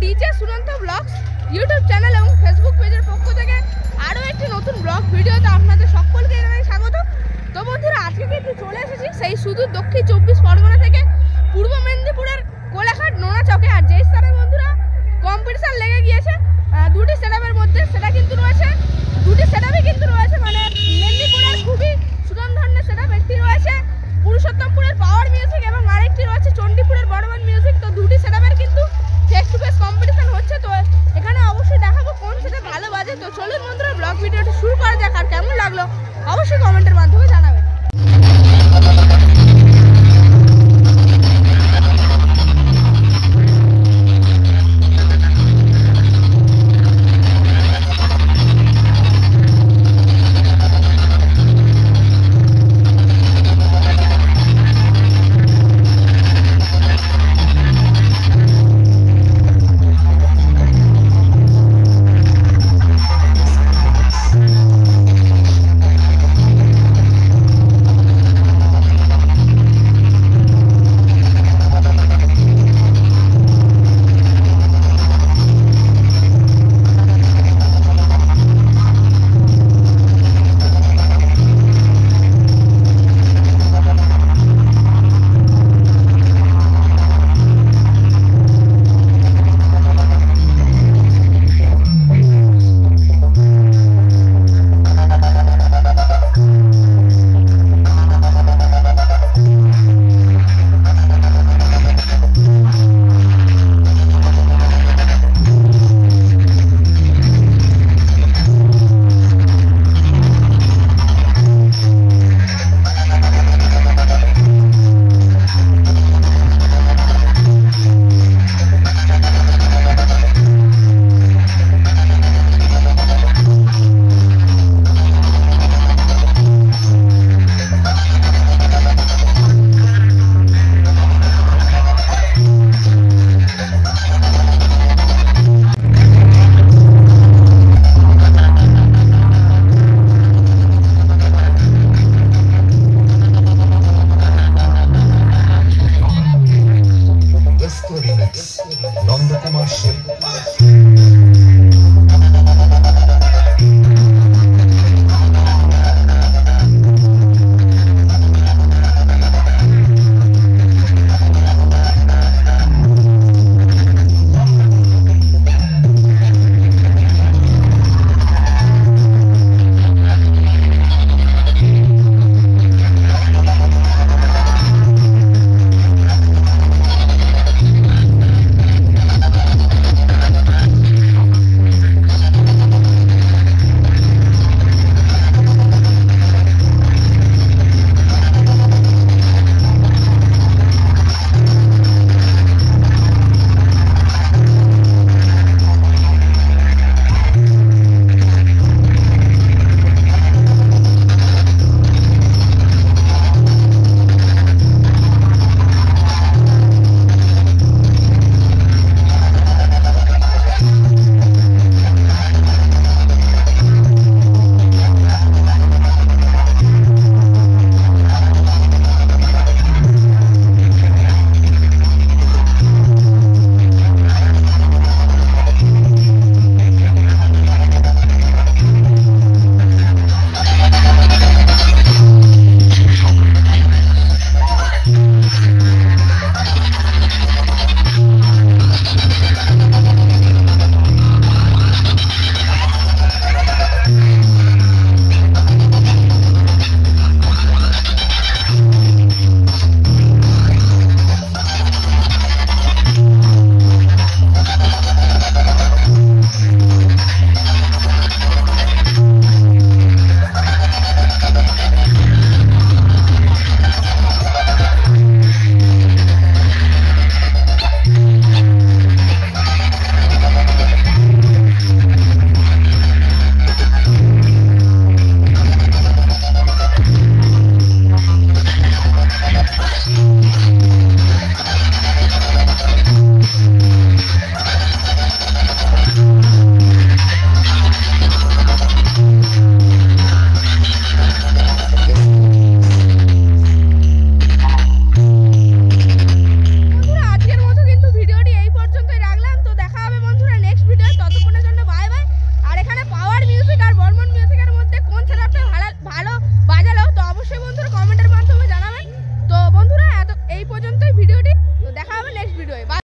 DJ Sunanta blogs YouTube channel এবং Facebook পেজের পক্ষ থেকে আরও একটি নতুন ব্লগ ভিডিওতে আপনাদের সকলকে জানাই স্বাগত। তো বন্ধুরা, আজকে কিন্তু চলে এসেছি সেই সুদূর দক্ষিণ 24 পরগনা থেকে পূর্ব মেদিনীপুরের কোলাঘাট নোনা চকে। আর যেই স্থানে বন্ধুরা কম্পিটিশান লেগে গিয়েছে দুটি সেটআপের মধ্যে, সেটা কিন্তু রয়েছে দুটি সেটআপই কিন্তু রয়েছে মানে মেদিনীপুরের খুবই সুনামধন্য সেটআপ। একটি রয়েছে পুরুষোত্তমপুরের পাওয়ার মিউজিক এবং আরেকটি রয়েছে চণ্ডীপুরের বর্ধমান মিউজিক। তো দুটি সেটআপের কিন্তু ফেস টু ফেস কম্পিটিশন হচ্ছে। তো এখানে অবশ্যই দেখাবো কোন সেটআপ ভালো বাজে। তো চলুন বন্ধুরা, ব্লগ ভিডিওটা শুরু করা যাক। আর কেমন লাগলো অবশ্যই কমেন্টের মাধ্যমে জানাবেন। Remix, Nanda Kumar Shiv.